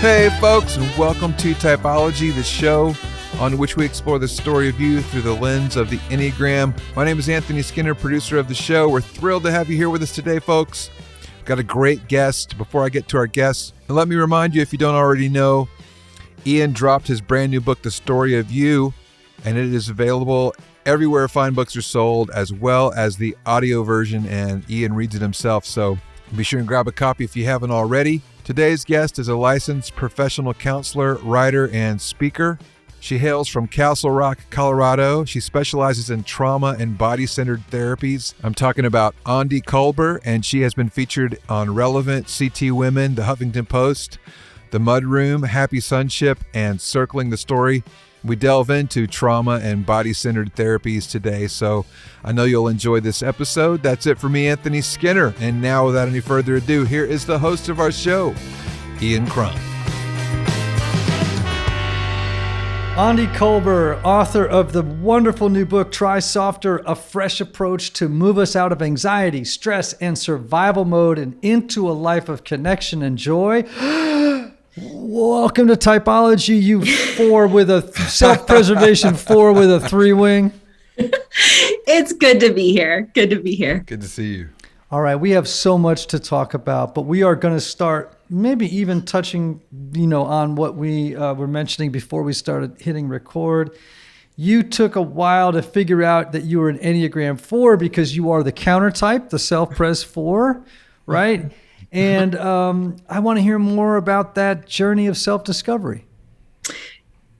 Hey folks, and welcome to Typology, the show on which we explore the story of you through the lens of the Enneagram. My name is Anthony Skinner, producer of the show. We're thrilled to have you here with us today, folks. We've got a great guest. Before I get to our guests, let me remind you, if you don't already know, Ian dropped his brand new book, The Story of You, and it is available everywhere fine books are sold, as well as the audio version, and Ian reads it himself, so be sure and grab a copy if you haven't already. Today's guest is a licensed professional counselor, writer, and speaker. She hails from Castle Rock, Colorado. She specializes in trauma and body-centered therapies. I'm talking about Aundi Kolber, and she has been featured on Relevant, CT Women, The Huffington Post, The Mudroom, Happy Sonship, and Circling the Story. We delve into trauma and body-centered therapies today, so I know you'll enjoy this episode. That's it for me, Anthony Skinner. And now, without any further ado, here is the host of our show, Ian Crum. Aundi Kolber, author of the wonderful new book, Try Softer, A Fresh Approach to Move Us Out of Anxiety, Stress, and Survival Mode and into a Life of Connection and Joy. Welcome to Typology, you four with a self-preservation four with a three-wing. It's good to be here. Good to be here. Good to see you. All right, we have so much to talk about, but we are going to start maybe even touching, on what we were mentioning before we started hitting record. You took a while to figure out that you were an Enneagram 4 because you are the counter type, the self-pres 4, right? And I want to hear more about that journey of self-discovery.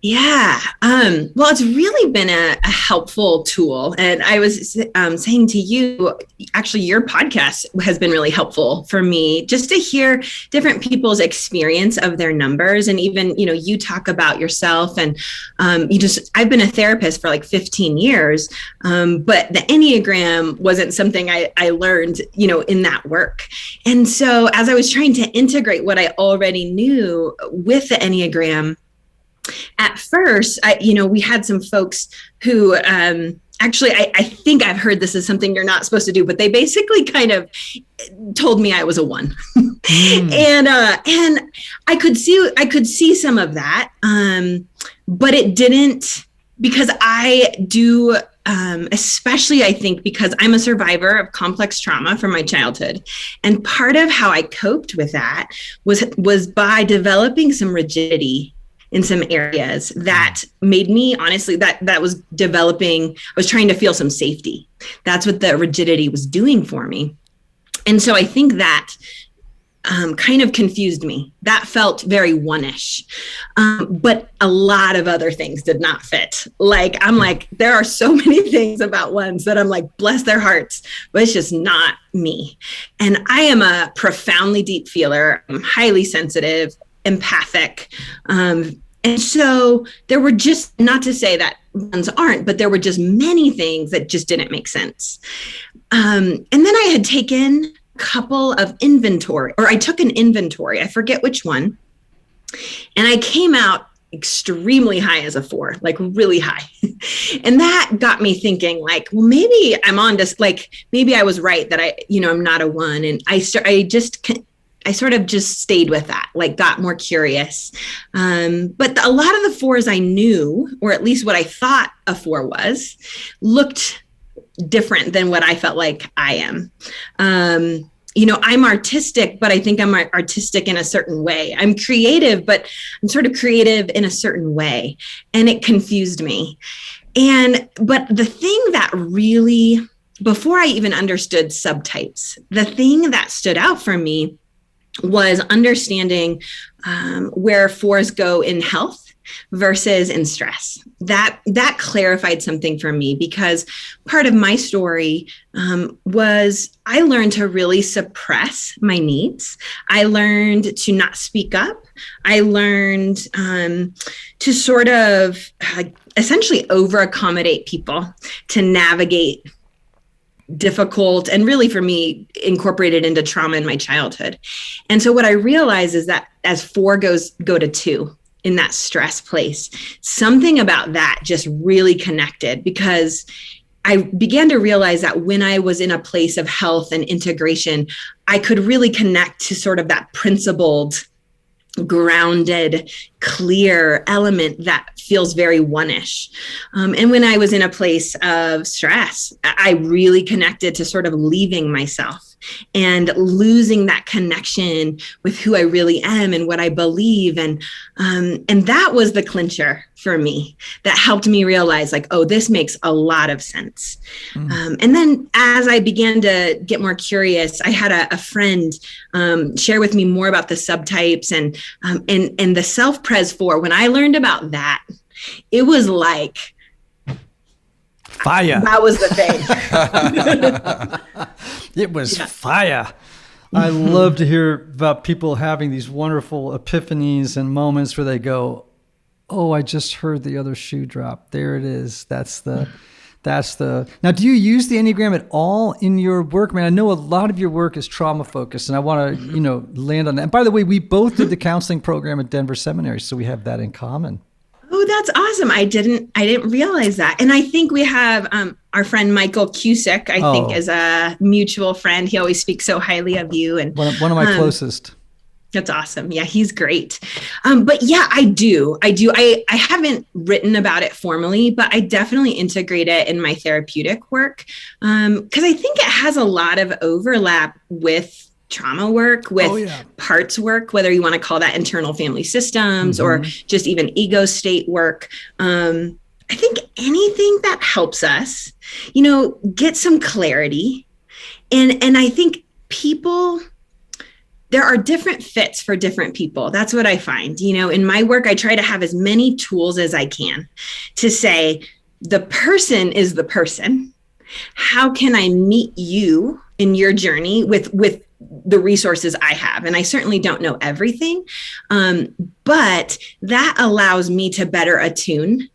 Yeah. Well, it's really been a helpful tool. And I was saying to you, actually, your podcast has been really helpful for me just to hear different people's experience of their numbers. And even, you talk about yourself and I've been a therapist for like 15 years, but the Enneagram wasn't something I learned, in that work. And so as I was trying to integrate what I already knew with the Enneagram, at first, we had some folks who actually, I think I've heard this is something you're not supposed to do, but they basically kind of told me I was a 1. And I could see some of that, but it didn't, because I do, especially I think because I'm a survivor of complex trauma from my childhood. And part of how I coped with that was by developing some rigidity in some areas that made me, honestly, that was developing, I was trying to feel some safety. That's what the rigidity was doing for me. And so I think that kind of confused me. That felt very 1-ish. But a lot of other things did not fit. I'm like, there are so many things about 1s that I'm like, bless their hearts, but it's just not me. And I am a profoundly deep feeler. I'm highly sensitive, empathic. And so there were just, not to say that 1s aren't, but there were just many things that just didn't make sense. And then I had taken a couple of inventory, or I took an inventory, I forget which one. And I came out extremely high as a 4, like really high. And that got me thinking well, maybe I'm on this, maybe I was right that I'm not a 1. And I sort of just stayed with that, got more curious. But a lot of the 4s I knew, or at least what I thought a 4 was, looked different than what I felt like I am. I'm artistic, but I think I'm artistic in a certain way. I'm creative, but I'm sort of creative in a certain way. And it confused me. But the thing that really, before I even understood subtypes, the thing that stood out for me was understanding where 4s go in health versus in stress. That clarified something for me, because part of my story was I learned to really suppress my needs. I learned to not speak up. I learned to sort of essentially over accommodate people to navigate difficult, and really for me, incorporated into trauma in my childhood. And so what I realized is that as 4 go to 2 in that stress place, something about that just really connected, because I began to realize that when I was in a place of health and integration, I could really connect to sort of that principled grounded, clear element that feels very one-ish. And when I was in a place of stress, I really connected to sort of leaving myself and losing that connection with who I really am and what I believe. And that was the clincher for me that helped me realize, like, oh, this makes a lot of sense. And then as I began to get more curious, I had a friend share with me more about the subtypes and the self-pres 4. When I learned about that, it was like fire. That was the thing. It was fire. I love to hear about people having these wonderful epiphanies and moments where they go, oh, I just heard the other shoe drop. There it is. Now, do you use the Enneagram at all in your work? Man, I know a lot of your work is trauma focused, and I want to, land on that. And by the way, we both did the counseling program at Denver Seminary, so we have that in common. Oh, that's awesome. I didn't realize that. And I think we have our friend Michael Cusick, I think, is a mutual friend. He always speaks so highly of you. And one of my closest. That's awesome. Yeah, he's great. But yeah, I do. I haven't written about it formally, but I definitely integrate it in my therapeutic work because I think it has a lot of overlap with trauma work, with parts work, whether you want to call that internal family systems or just even ego state work. I think anything that helps us, get some clarity. And I think there are different fits for different people. That's what I find. In my work, I try to have as many tools as I can to say, the person is the person. How can I meet you in your journey with the resources I have? And I certainly don't know everything, but that allows me to better attune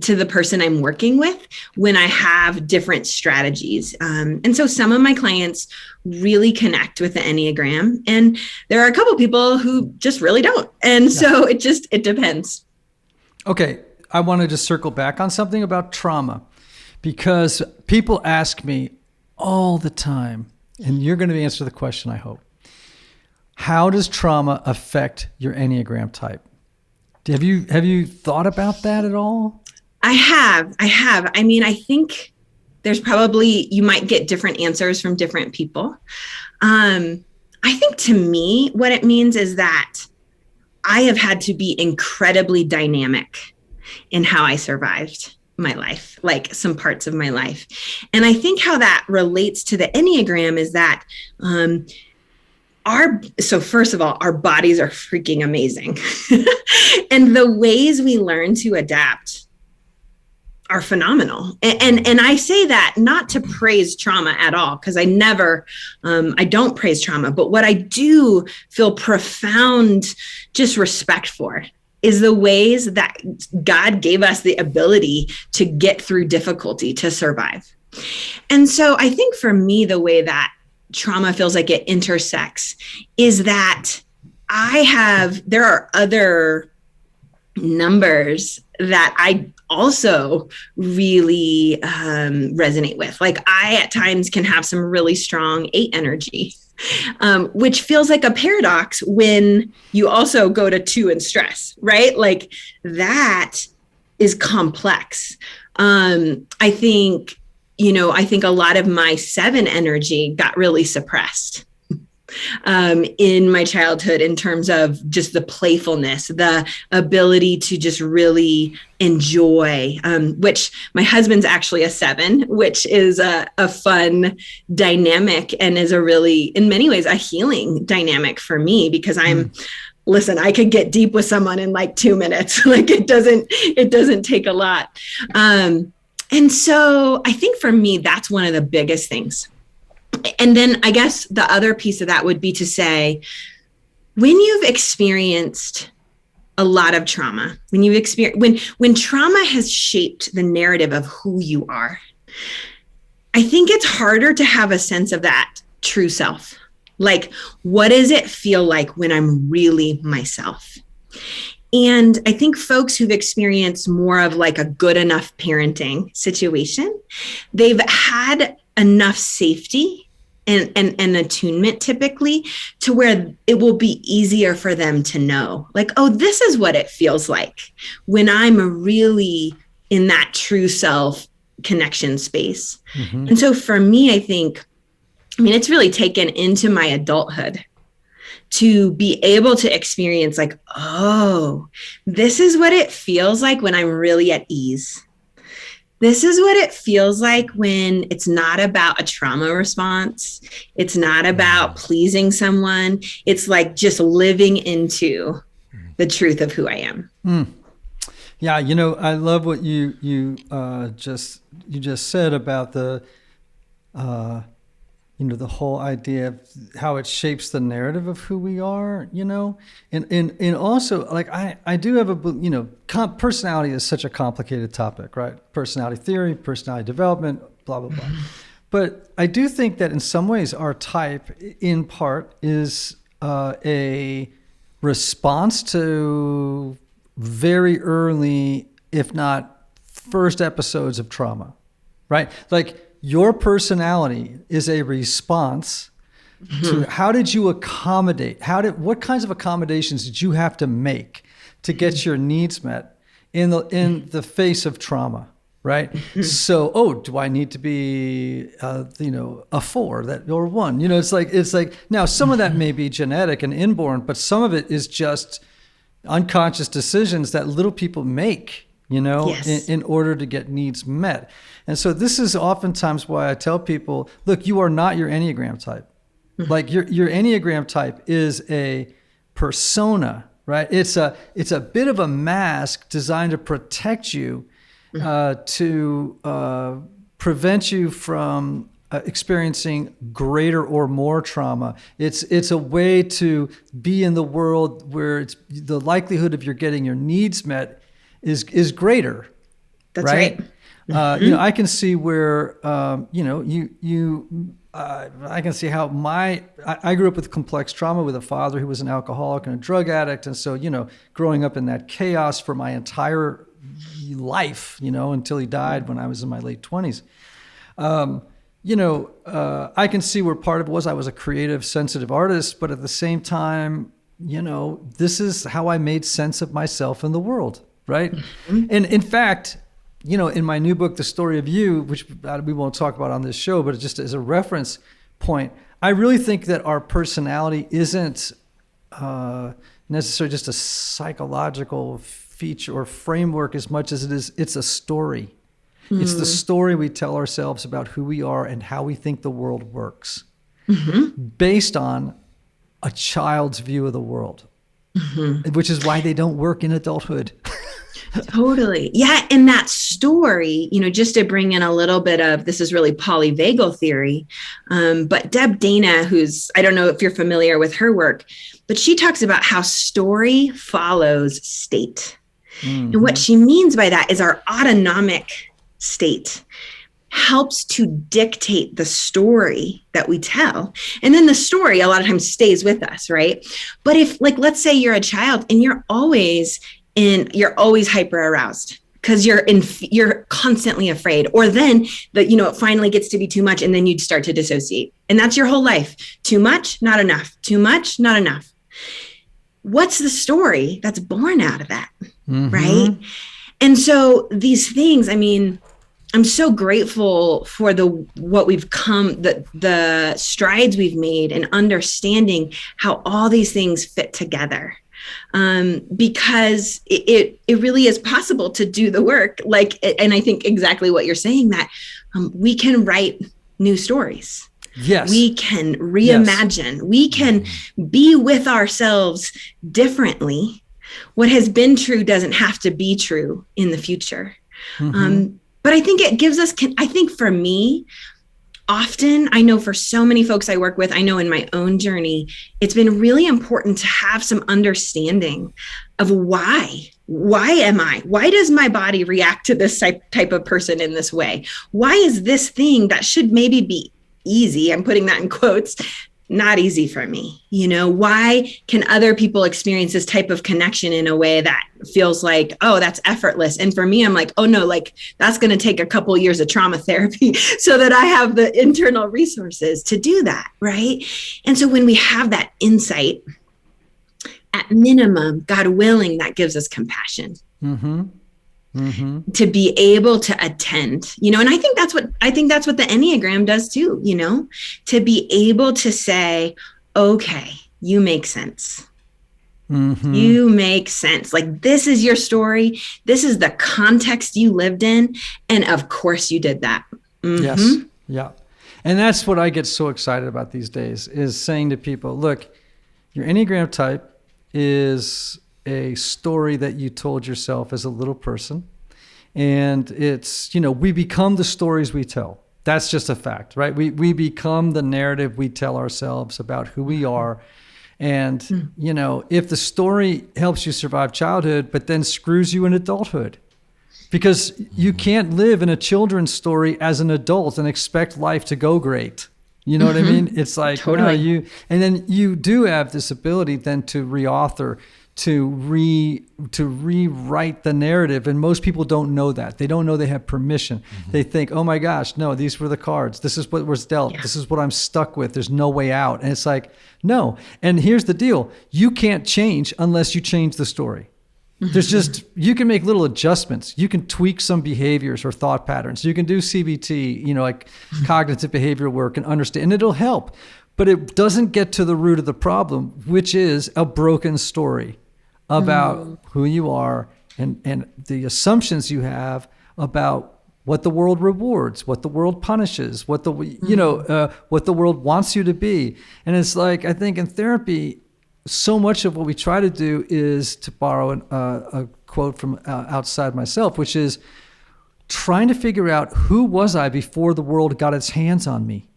to the person I'm working with when I have different strategies. And so some of my clients really connect with the Enneagram, and there are a couple people who just really don't. And so it depends. Okay. I want to just circle back on something about trauma, because people ask me all the time, and you're going to answer the question, I hope. How does trauma affect your Enneagram type? Have you thought about that at all? I have. I mean, I think there's probably, you might get different answers from different people. I think to me, what it means is that I have had to be incredibly dynamic in how I survived my life, like some parts of my life. And I think how that relates to the Enneagram is that, so first of all, our bodies are freaking amazing. And the ways we learn to adapt are phenomenal. And I say that not to praise trauma at all, because I don't praise trauma, but what I do feel profound just respect for is the ways that God gave us the ability to get through difficulty, to survive. And so I think for me, the way that trauma feels like it intersects is that there are other numbers that I also really resonate with. Like I at times can have some really strong 8 energy, which feels like a paradox when you also go to 2 in stress, right? Like that is complex. I think a lot of my 7 energy got really suppressed in my childhood in terms of just the playfulness, the ability to just really enjoy, which my husband's actually a 7, which is a fun dynamic and is a really, in many ways, a healing dynamic for me because listen, I could get deep with someone in like 2 minutes. Like it doesn't take a lot. And so I think for me, that's one of the biggest things. And then I guess the other piece of that would be to say, when you've experienced a lot of trauma, when trauma has shaped the narrative of who you are, I think it's harder to have a sense of that true self. Like, what does it feel like when I'm really myself? And I think folks who've experienced more of like a good enough parenting situation, they've had enough safety and attunement typically, to where it will be easier for them to know, like, oh, this is what it feels like when I'm really in that true self connection space. Mm-hmm. And so for me, I mean, it's really taken into my adulthood to be able to experience like, oh, this is what it feels like when I'm really at ease. This is what it feels like when it's not about a trauma response. It's not about pleasing someone. It's like just living into the truth of who I am. Mm. Yeah, I love what you just said about the the whole idea of how it shapes the narrative of who we are, and also, like, I do have personality is such a complicated topic, right? Personality theory, personality development, blah, blah, blah. But I do think that in some ways our type, in part, is a response to very early, if not first episodes of trauma, right? Like, your personality is a response to how did you accommodate? What kinds of accommodations did you have to make to get your needs met in the face of trauma, right? So, do I need to be a 4 or 1? It's like now some of that may be genetic and inborn, but some of it is just unconscious decisions that little people make. Yes. in order to get needs met. And so this is oftentimes why I tell people, look, you are not your Enneagram type. Mm-hmm. Like your Enneagram type is a persona, right? It's a bit of a mask designed to protect you, to prevent you from experiencing greater or more trauma. It's a way to be in the world where it's the likelihood of you're getting your needs met is greater. That's right. I can see where I can see how I grew up with complex trauma with a father who was an alcoholic and a drug addict, and so growing up in that chaos for my entire life, until he died when I was in my late 20s. I can see where part of it was I was a creative, sensitive artist, but at the same time, this is how I made sense of myself in the world. Right. Mm-hmm. And in fact, in my new book, The Story of You, which we won't talk about on this show, but just as a reference point, I really think that our personality isn't necessarily just a psychological feature or framework as much as it's a story. Mm-hmm. It's the story we tell ourselves about who we are and how we think the world works, based on a child's view of the world, which is why they don't work in adulthood. Totally. Yeah. And that story, just to bring in a little bit of, this is really polyvagal theory. But Deb Dana, I don't know if you're familiar with her work, but she talks about how story follows state. Mm-hmm. And what she means by that is our autonomic state helps to dictate the story that we tell. And then the story a lot of times stays with us, right? But if, like, let's say you're a child and you're always hyper aroused because you're constantly afraid, or then it finally gets to be too much and then you'd start to dissociate. And that's your whole life. Too much, not enough. Too much, not enough. What's the story that's born out of that? Mm-hmm. Right? And so these things, I'm so grateful for what we've come, the strides we've made in understanding how all these things fit together. Because it really is possible to do the work. And I think exactly what you're saying, that we can write new stories. Yes. We can reimagine. Yes. We can be with ourselves differently. What has been true doesn't have to be true in the future. Mm-hmm. But I think it gives us, for me, often, I know for so many folks I work with, I know in my own journey, it's been really important to have some understanding of why am I? Why does my body react to this type of person in this way? Why is this thing that should maybe be easy, I'm putting that in quotes, not easy for me. Why can other people experience this type of connection in a way that feels like, oh, that's effortless? And for me, I'm like, oh no, like that's going to take a couple of years of trauma therapy so that I have the internal resources to do that. Right. And so when we have that insight, at minimum, God willing, that gives us compassion. To be able to attend, and I think that's what the Enneagram does too, to be able to say, okay, you make sense. You make sense. Like, this is your story. This is the context you lived in. And of course you did that. Yes. Yeah. And that's what I get so excited about these days, is saying to people, look, your Enneagram type is a story that you told yourself as a little person. And it's, we become the stories we tell. That's just a fact, right? We become the narrative we tell ourselves about who we are. And, if the story helps you survive childhood, but then screws you in adulthood, because you can't live in a children's story as an adult and expect life to go great. You know what I mean? It's like, totally. And then you do have this ability then to reauthor, to rewrite the narrative. And most people don't know that. They don't know they have permission. They think, oh my gosh, no, these were the cards. This is what was dealt. Yeah. This is what I'm stuck with. There's no way out. And it's like, no. And here's the deal. You can't change unless you change the story. There's just, you can make little adjustments. You can tweak some behaviors or thought patterns. You can do CBT, like cognitive behavioral work, and understand, and it'll help. But it doesn't get to the root of the problem, which is a broken story about who you are and the assumptions you have about what the world rewards, what the world punishes, what the what the world wants you to be. And it's like, I think in therapy, so much of what we try to do is, to borrow a quote from outside myself, which is trying to figure out, who was I before the world got its hands on me?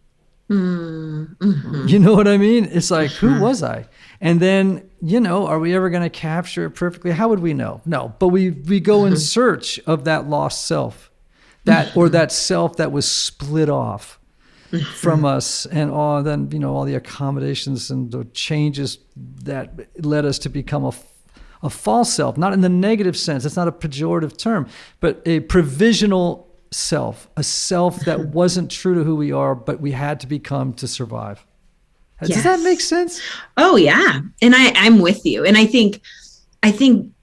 You know what I mean? It's like, who was I? And then, are we ever going to capture it perfectly? How would we know? No, but we go in search of that lost self, or that self that was split off from us, and all the accommodations and the changes that led us to become a false self, not in the negative sense. It's not a pejorative term, but a provisional self, a self that wasn't true to who we are, but we had to become to survive. Yes. Does that make sense? Oh yeah. And I'm with you. And I think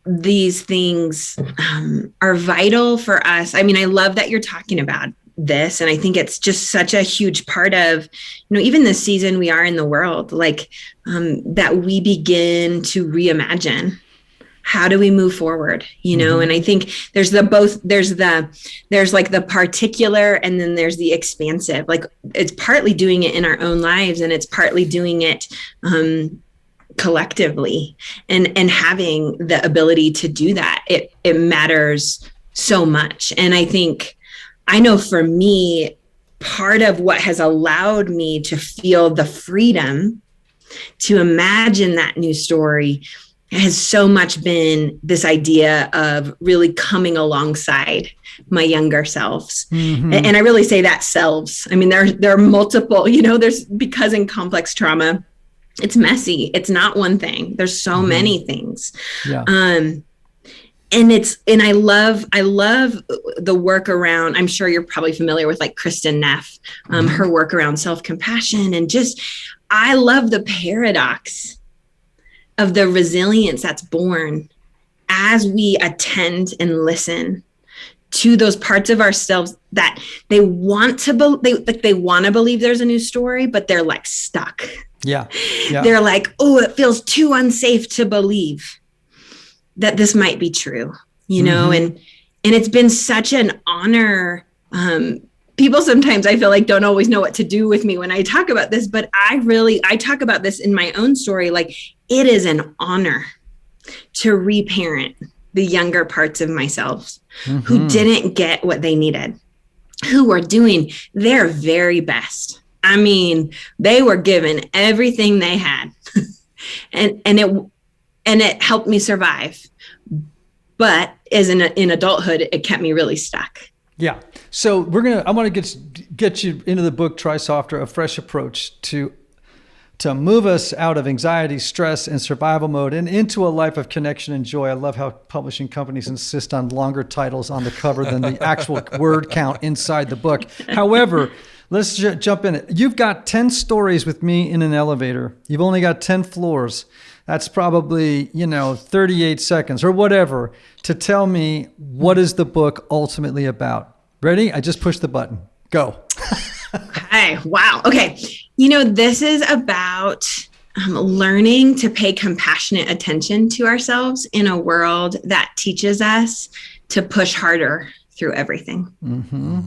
these things are vital for us. I mean, I love that you're talking about this. And I think it's just such a huge part of, even the season we are in the world, like that we begin to reimagine. How do we move forward? And I think there's like the particular, and then there's the expansive. Like, it's partly doing it in our own lives, and it's partly doing it collectively, and having the ability to do that. It matters so much. And I know for me, part of what has allowed me to feel the freedom to imagine that new story has so much been this idea of really coming alongside my younger selves. And I really say that selves. I mean, there are multiple, because in complex trauma, it's messy. It's not one thing. There's so many things. Yeah. And I love the work around, I'm sure you're probably familiar with like Kristen Neff, her work around self-compassion, and just, I love the paradox of the resilience that's born as we attend and listen to those parts of ourselves that they want to believe there's a new story, but they're like stuck. Yeah. They're like, oh, it feels too unsafe to believe that this might be true, and it's been such an honor. People sometimes, I feel like, don't always know what to do with me when I talk about this, but I talk about this in my own story. Like, it is an honor to reparent the younger parts of myself who didn't get what they needed, who were doing their very best. I mean, they were given everything they had and it helped me survive. But in adulthood, it kept me really stuck. Yeah. So I want to get you into the book, Try Softer, a fresh approach to to move us out of anxiety, stress, and survival mode and into a life of connection and joy. I love how publishing companies insist on longer titles on the cover than the actual word count inside the book. However, let's jump in it. You've got 10 stories with me in an elevator. You've only got 10 floors. That's probably, 38 seconds or whatever to tell me what is the book ultimately about. Ready? I just pushed the button. Go. Okay. Wow. Okay. This is about learning to pay compassionate attention to ourselves in a world that teaches us to push harder through everything. Mm-hmm.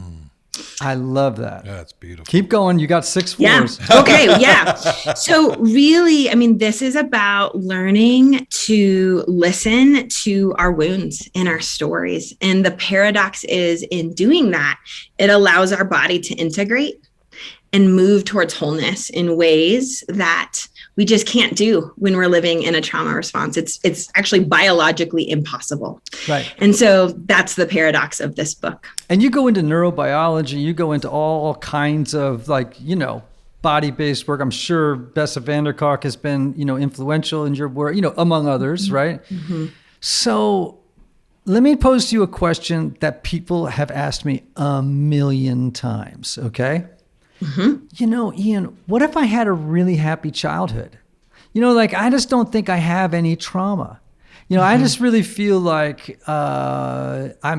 I love that. Yeah, that's beautiful. Keep going. You got 6 floors. Yeah. Okay. Yeah. So really, this is about learning to listen to our wounds and our stories. And the paradox is in doing that, it allows our body to integrate and move towards wholeness in ways that we just can't do when we're living in a trauma response. It's actually biologically impossible. Right. And so that's the paradox of this book. And you go into neurobiology, you go into all kinds of body-based work. I'm sure Bessa van der Kolk has been, influential in your work, among others, right? Mm-hmm. So let me pose to you a question that people have asked me a million times, okay? Mm-hmm. Ian, what if I had a really happy childhood? I just don't think I have any trauma. I just really feel like when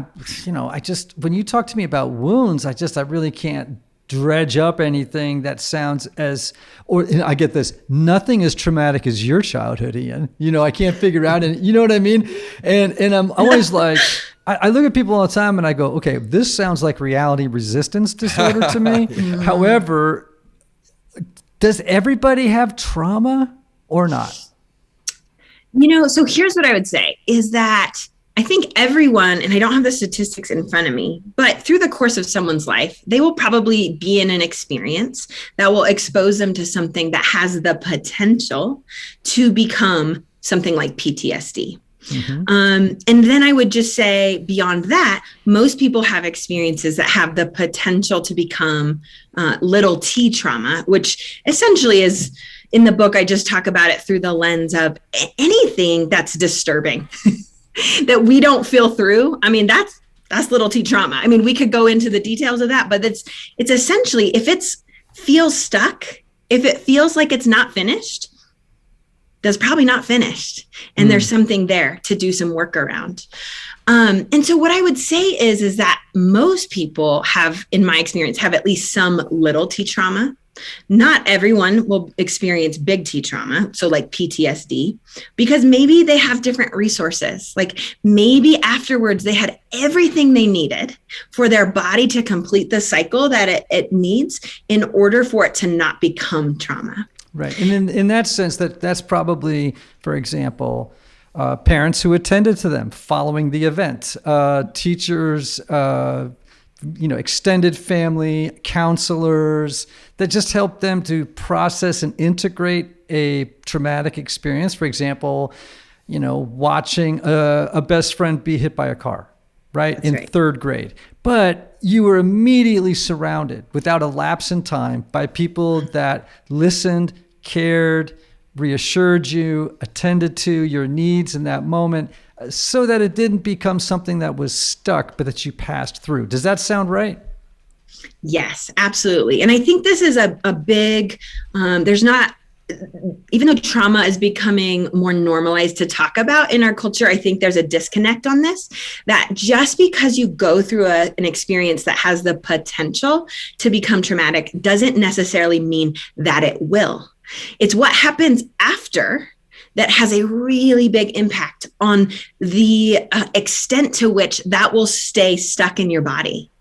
you talk to me about wounds, I really can't dredge up anything that sounds I get this, nothing as traumatic as your childhood, Ian. I can't figure out, and you know what I mean? And I'm always like, I look at people all the time and I go, okay, this sounds like reality resistance disorder to me. However, does everybody have trauma or not? So here's what I would say is that I think everyone, and I don't have the statistics in front of me, but through the course of someone's life, they will probably be in an experience that will expose them to something that has the potential to become something like PTSD. Mm-hmm. And then I would just say beyond that, most people have experiences that have the potential to become little t trauma, which essentially is, in the book, I just talk about it through the lens of anything that's disturbing that we don't feel through. That's little t trauma. We could go into the details of that, but it's essentially, if it feels stuck, if it feels like it's not finished, that's probably not finished. And there's something there to do some work around. And so what I would say is that most people have, in my experience, have at least some little T trauma. Not everyone will experience big T trauma, so like PTSD, because maybe they have different resources. Like maybe afterwards they had everything they needed for their body to complete the cycle that it needs in order for it to not become trauma. Right. And in that sense, that's probably, for example, parents who attended to them following the event, teachers, extended family, counselors that just help them to process and integrate a traumatic experience. For example, watching a best friend be hit by a car, right? That's in right. 3rd grade. But you were immediately surrounded without a lapse in time by people that listened, cared, reassured you, attended to your needs in that moment so that it didn't become something that was stuck, but that you passed through. Does that sound right? Yes, absolutely. And I think this is a big, even though trauma is becoming more normalized to talk about in our culture, I think there's a disconnect on this, that just because you go through an experience that has the potential to become traumatic doesn't necessarily mean that it will. It's what happens after that has a really big impact on the extent to which that will stay stuck in your body.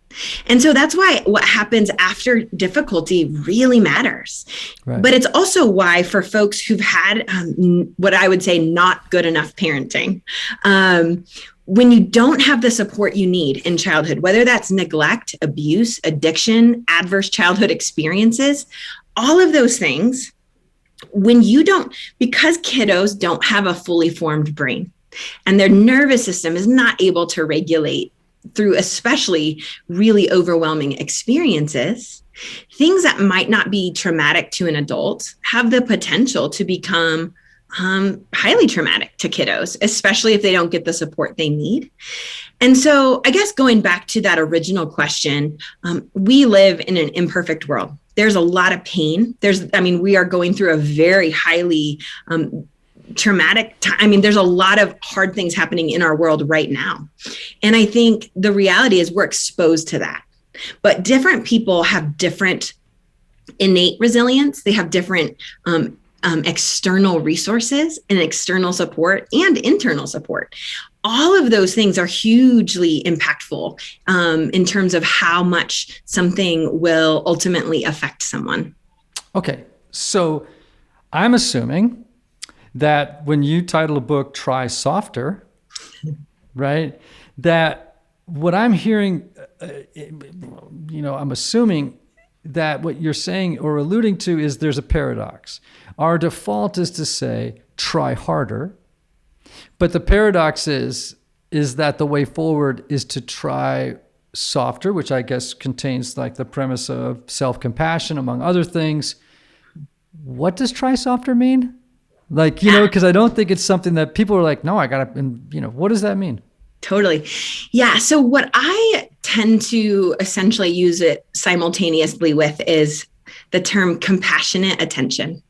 And so that's why what happens after difficulty really matters. Right. But it's also why for folks who've had what I would say not good enough parenting, when you don't have the support you need in childhood, whether that's neglect, abuse, addiction, adverse childhood experiences, all of those things, because kiddos don't have a fully formed brain and their nervous system is not able to regulate through especially really overwhelming experiences, Things that might not be traumatic to an adult have the potential to become highly traumatic to kiddos, especially if they don't get the support they need. And so I guess going back to that original question, we live in an imperfect world. There's a lot of pain. We are going through a very highly traumatic time. There's a lot of hard things happening in our world right now. And I think the reality is we're exposed to that. But different people have different innate resilience. They have different external resources and external support and internal support. All of those things are hugely impactful in terms of how much something will ultimately affect someone. Okay, so I'm assuming that when you title a book, Try Softer, right, that what I'm hearing, I'm assuming that what you're saying or alluding to is there's a paradox. Our default is to say, try harder. But the paradox is that the way forward is to try softer, which I guess contains like the premise of self-compassion, among other things. What does try softer mean? Because I don't think it's something that people are like, no, I got to, what does that mean? Totally. Yeah. So what I tend to essentially use it simultaneously with is the term compassionate attention.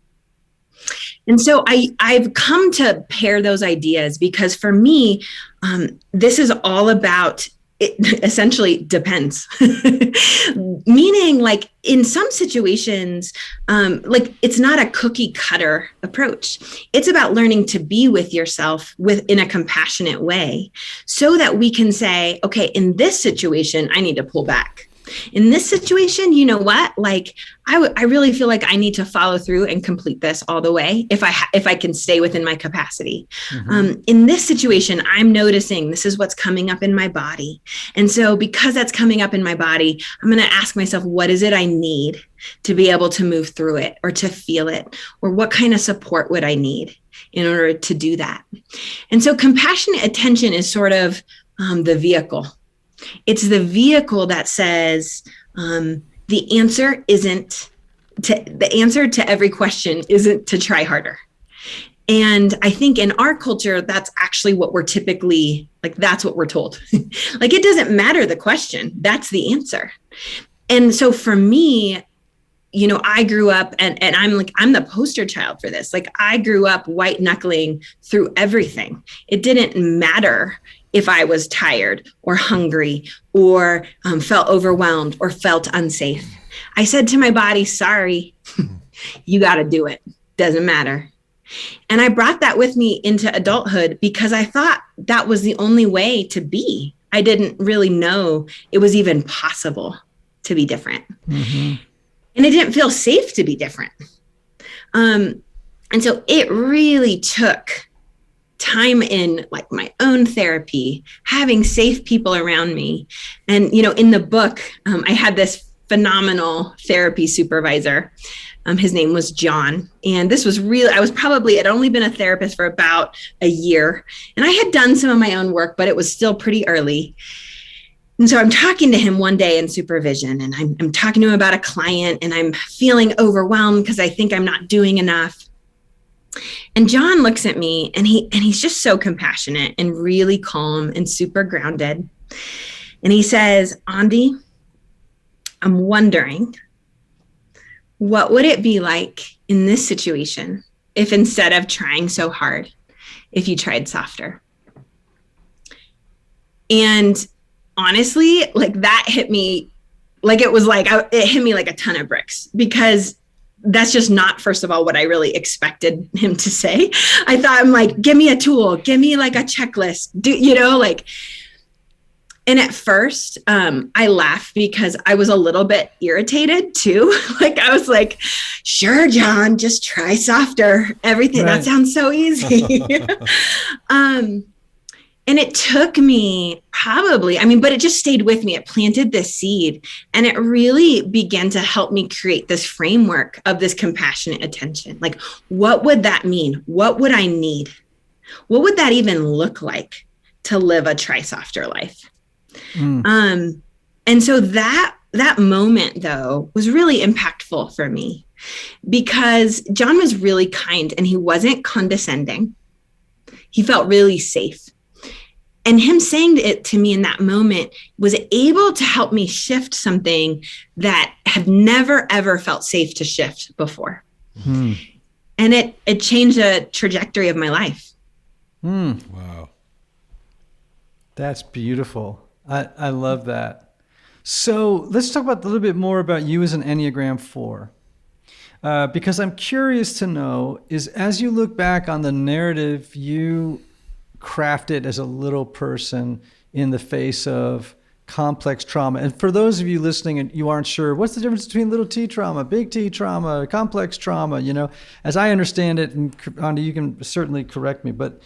And so I've come to pair those ideas because for me, this is all about, it essentially depends. Meaning like in some situations, it's not a cookie cutter approach. It's about learning to be with yourself in a compassionate way so that we can say, okay, in this situation, I need to pull back. In this situation, you know what? I really feel like I need to follow through and complete this all the way if I can stay within my capacity. Mm-hmm. In this situation, I'm noticing this is what's coming up in my body. And so because that's coming up in my body, I'm going to ask myself, what is it I need to be able to move through it or to feel it? Or what kind of support would I need in order to do that? And so compassionate attention is sort of the vehicle. It's the vehicle that says the answer to every question isn't to try harder. And I think in our culture, that's actually what we're typically that's what we're told. It doesn't matter the question, that's the answer. And so for me, I grew up and I'm the poster child for this. I grew up white knuckling through everything. It didn't matter if I was tired or hungry or felt overwhelmed or felt unsafe. I said to my body, sorry, you got to do it. Doesn't matter. And I brought that with me into adulthood because I thought that was the only way to be. I didn't really know it was even possible to be different. Mm-hmm. And it didn't feel safe to be different. And so it really took time in my own therapy, having safe people around me. And, in the book, I had this phenomenal therapy supervisor. His name was John. And this was I'd only been a therapist for about a year. And I had done some of my own work, but it was still pretty early. And so I'm talking to him one day in supervision and I'm talking to him about a client and I'm feeling overwhelmed because I think I'm not doing enough. And John looks at me and he's just so compassionate and really calm and super grounded. And he says, Aundi, I'm wondering, what would it be like in this situation if instead of trying so hard, if you tried softer? And honestly, that hit me, it hit me like a ton of bricks because that's just not, first of all, what I really expected him to say. I thought, I'm give me a tool, give me a checklist, and at first I laughed because I was a little bit irritated too. I was like, sure, John, just try softer. Everything, right. That sounds so easy. And it took me probably, but it just stayed with me. It planted this seed and it really began to help me create this framework of this compassionate attention. What would that mean? What would I need? What would that even look like to live a try softer life? And so that that moment, though, was really impactful for me because John was really kind and he wasn't condescending. He felt really safe. And him saying it to me in that moment was able to help me shift something that had never, ever felt safe to shift before. And it changed the trajectory of my life. Wow. That's beautiful. I love that. So let's talk about a little bit more about you as an Enneagram 4. Because I'm curious to know is as you look back on the narrative you crafted as a little person in the face of complex trauma. And for those of you listening and you aren't sure, what's the difference between little t trauma, big T trauma, complex trauma? As I understand it, and Aundi, you can certainly correct me, but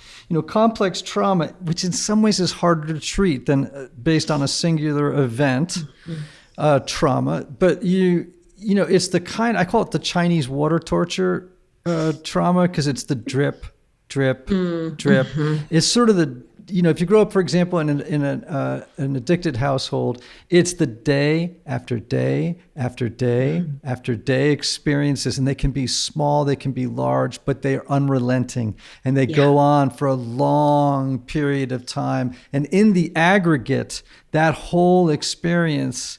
complex trauma, which in some ways is harder to treat than based on a singular event, trauma. But it's the kind, I call it the Chinese water torture trauma because it's the drip, drip. It's sort of the, if you grow up, for example, in an addicted household, it's the day after day after day after day experiences, and they can be small, they can be large, but they are unrelenting, and they go on for a long period of time. And in the aggregate, that whole experience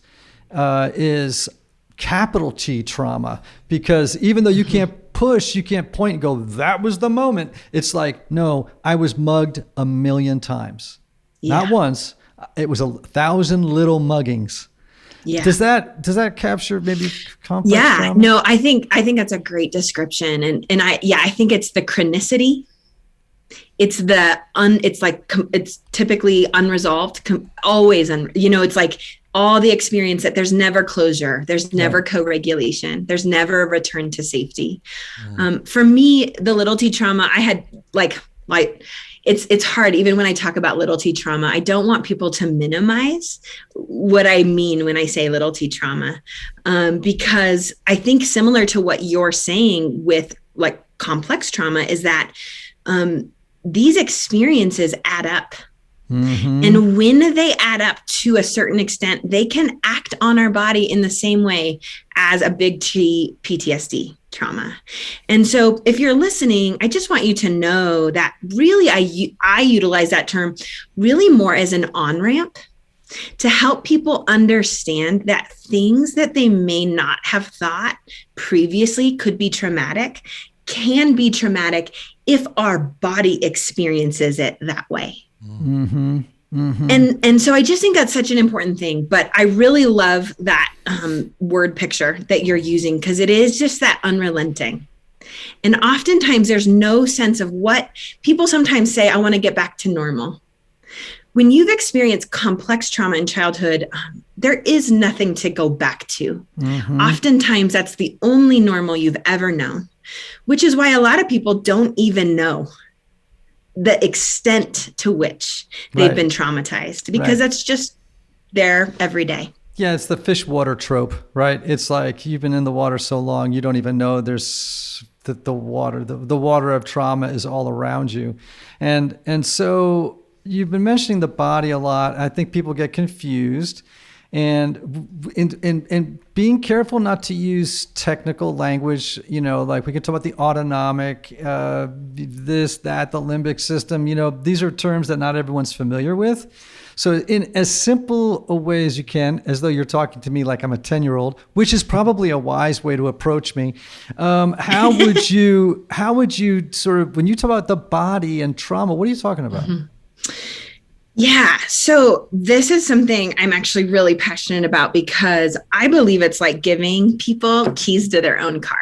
is capital T trauma, because even though you can't push, you can't point and go, that was the moment. It's like, no, I was mugged 1,000,000 times. Not once. It was 1,000 little muggings. Yeah. Does that capture maybe complex trauma? No, I think that's a great description. And I think it's the chronicity. It's it's typically unresolved, always, it's like all the experience that there's never closure, there's never co-regulation, there's never a return to safety. For me, the little T trauma, I had it's hard. Even when I talk about little T trauma, I don't want people to minimize what I mean when I say little T trauma, because I think similar to what you're saying with like complex trauma is that these experiences add up. And when they add up to a certain extent, they can act on our body in the same way as a big T PTSD trauma. And so if you're listening, I just want you to know that really I utilize that term really more as an on-ramp to help people understand that things that they may not have thought previously could be traumatic can be traumatic if our body experiences it that way. And so I just think that's such an important thing, but I really love that word picture that you're using, because it is just that unrelenting. And oftentimes there's no sense of what people sometimes say, I want to get back to normal. When you've experienced complex trauma in childhood, there is nothing to go back to. Oftentimes that's the only normal you've ever known, which is why a lot of people don't even know the extent to which they've been traumatized, because that's just there every day. Yeah, it's the fish water trope, right? It's like you've been in the water so long, you don't even know there's the water of trauma is all around you. And so you've been mentioning the body a lot. I think people get confused. And being careful not to use technical language, like we can talk about the autonomic, this, that, the limbic system, these are terms that not everyone's familiar with. So in as simple a way as you can, as though you're talking to me like I'm a 10-year-old, which is probably a wise way to approach me. How would you sort of, when you talk about the body and trauma, what are you talking about? Yeah. So this is something I'm actually really passionate about, because I believe it's like giving people keys to their own car.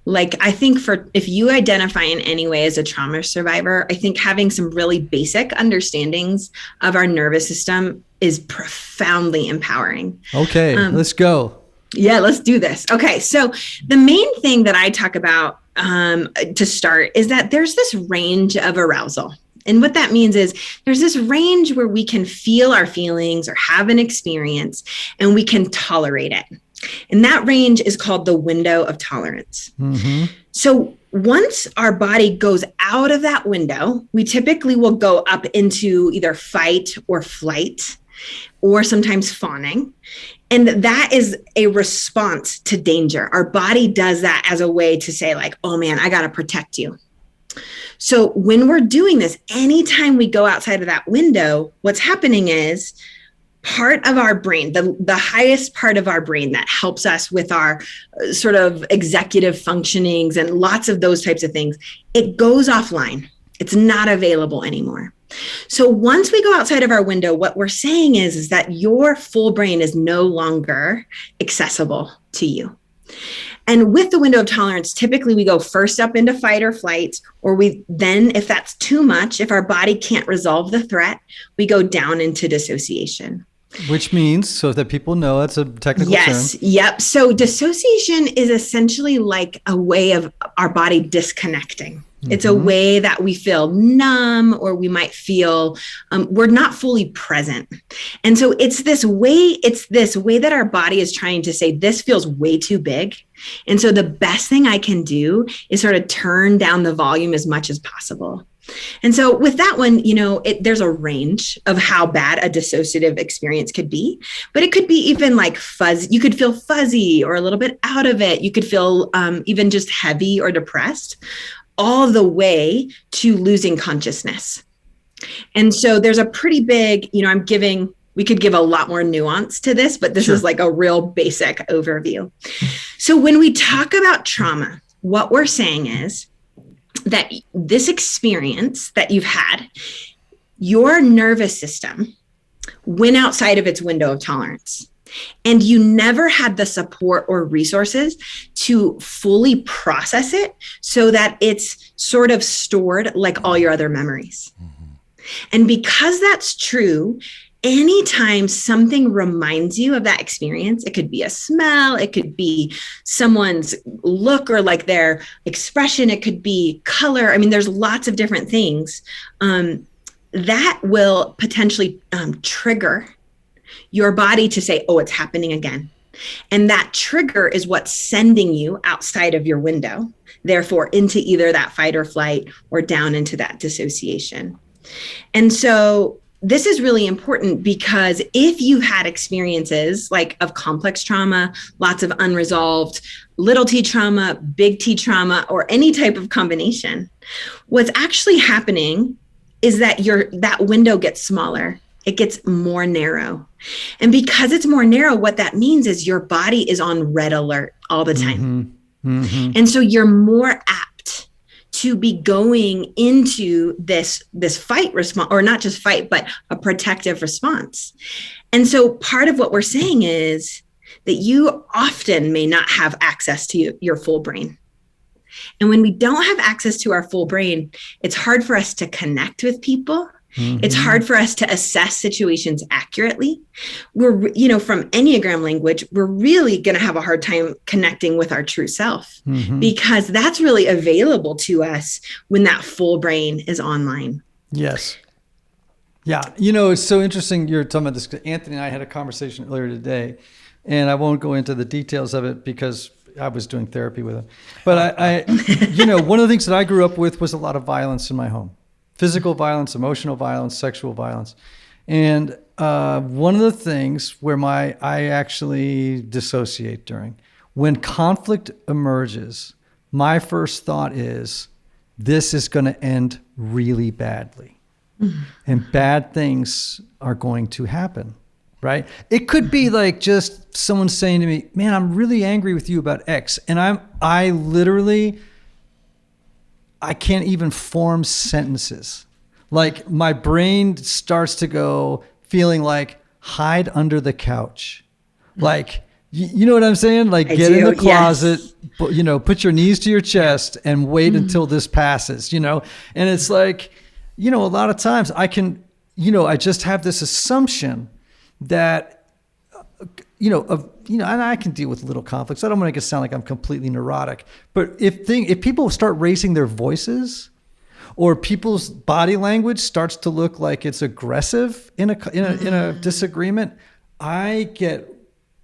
Like, I think if you identify in any way as a trauma survivor, I think having some really basic understandings of our nervous system is profoundly empowering. Okay, let's go. Yeah, let's do this. Okay. So the main thing that I talk about to start is that there's this range of arousal. And what that means is there's this range where we can feel our feelings or have an experience, and we can tolerate it. And that range is called the window of tolerance. So once our body goes out of that window, we typically will go up into either fight or flight, or sometimes fawning. And that is a response to danger. Our body does that as a way to say like, oh man, I got to protect you. So when we're doing this, anytime we go outside of that window, what's happening is part of our brain, the highest part of our brain that helps us with our sort of executive functionings and lots of those types of things, it goes offline. It's not available anymore. So once we go outside of our window, what we're saying is that your full brain is no longer accessible to you. And with the window of tolerance, typically we go first up into fight or flight, or we then, if that's too much, if our body can't resolve the threat, we go down into dissociation. Which means, so that people know, it's a technical term. Yes. Yep. So dissociation is essentially like a way of our body disconnecting. It's a way that we feel numb, or we might feel we're not fully present. And so it's this way that our body is trying to say, this feels way too big. And so the best thing I can do is sort of turn down the volume as much as possible. And so with that one, there's a range of how bad a dissociative experience could be, but it could be even like fuzzy. You could feel fuzzy or a little bit out of it. You could feel even just heavy or depressed, all the way to losing consciousness. And so there's a pretty big, we could give a lot more nuance to this, but this is like a real basic overview. So when we talk about trauma, what we're saying is that this experience that you've had, your nervous system went outside of its window of tolerance. And you never had the support or resources to fully process it so that it's sort of stored like all your other memories. And because that's true, anytime something reminds you of that experience, it could be a smell, it could be someone's look or like their expression, it could be color. I mean, there's lots of different things that will potentially trigger your body to say, oh, it's happening again. And that trigger is what's sending you outside of your window, therefore into either that fight or flight or down into that dissociation. And so this is really important because if you've had experiences like of complex trauma, lots of unresolved little t trauma, big T trauma, or any type of combination, what's actually happening is that that window gets smaller. It gets more narrow. And because it's more narrow, what that means is your body is on red alert all the time. And so you're more apt to be going into this fight response, or not just fight, but a protective response. And so part of what we're saying is that you often may not have access to your full brain. And when we don't have access to our full brain, it's hard for us to connect with people. It's hard for us to assess situations accurately. We're, from Enneagram language, we're really going to have a hard time connecting with our true self because that's really available to us when that full brain is online. Yes. Yeah. It's so interesting you're talking about this. Anthony and I had a conversation earlier today, and I won't go into the details of it because I was doing therapy with him. But I one of the things that I grew up with was a lot of violence in my home. Physical violence, emotional violence, sexual violence. And one of the things where I actually dissociate during, when conflict emerges, my first thought is, this is going to end really badly. And bad things are going to happen, right? It could be like just someone saying to me, man, I'm really angry with you about X. And I literally... I can't even form sentences. Like my brain starts to go feeling like hide under the couch. Like, you know what I'm saying? Like get in the closet, put your knees to your chest and wait until this passes, And it's like, a lot of times I just have this assumption that, and I can deal with little conflicts. I don't want to sound like I'm completely neurotic, but if people start raising their voices, or people's body language starts to look like it's aggressive in a disagreement, I get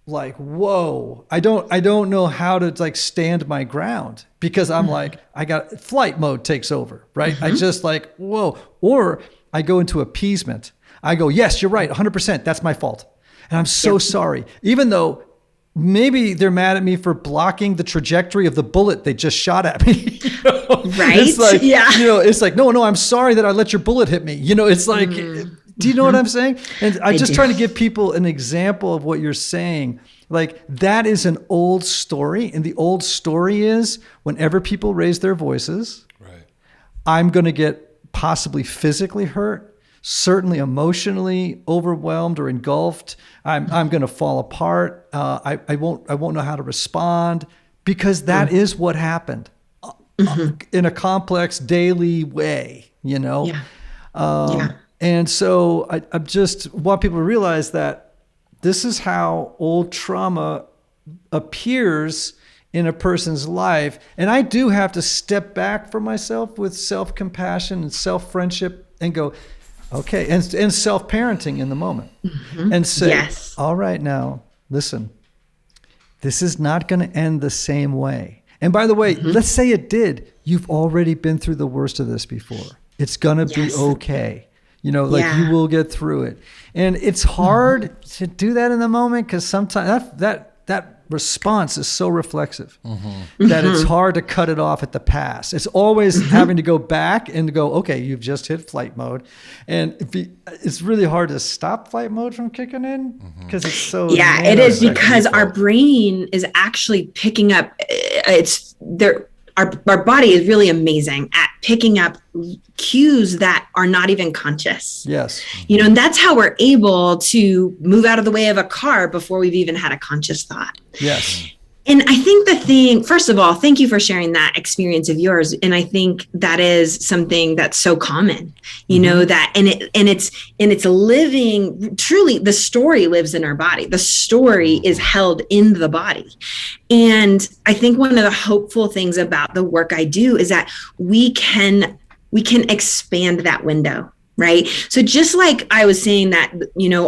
like, whoa! I don't know how to like stand my ground because I'm like, I got flight mode takes over, right? I just like, whoa, or I go into appeasement. I go, yes, you're right, 100%. That's my fault. And I'm so sorry. Even though maybe they're mad at me for blocking the trajectory of the bullet they just shot at me. Right? It's like, it's like, no, I'm sorry that I let your bullet hit me. It's like, do you know what I'm saying? And I'm just trying to give people an example of what you're saying. Like, that is an old story. And the old story is whenever people raise their voices, I'm going to get possibly physically hurt, certainly emotionally overwhelmed or engulfed. I'm going to fall apart. I won't know how to respond, because that is what happened in a complex daily way, And so I just want people to realize that this is how old trauma appears in a person's life. And I do have to step back for myself with self-compassion and self-friendship and go, okay, and self-parenting in the moment. And say, all right, now, listen, this is not going to end the same way. And by the way, let's say it did. You've already been through the worst of this before. It's going to be okay. You will get through it. And it's hard to do that in the moment, because sometimes that response is so reflexive that it's hard to cut it off at the pass. It's always having to go back and go, okay, you've just hit flight mode. And it's really hard to stop flight mode from kicking in, because it's so... Yeah, it is, because our brain is actually picking up, our body is really amazing at picking up cues that are not even conscious. Yes. And that's how we're able to move out of the way of a car before we've even had a conscious thought. Yes. And I think first of all, thank you for sharing that experience of yours. And I think that is something that's so common, that, and it's living, truly, the story lives in our body. The story is held in the body. And I think one of the hopeful things about the work I do is that we can expand that window. Right. So just like I was saying that,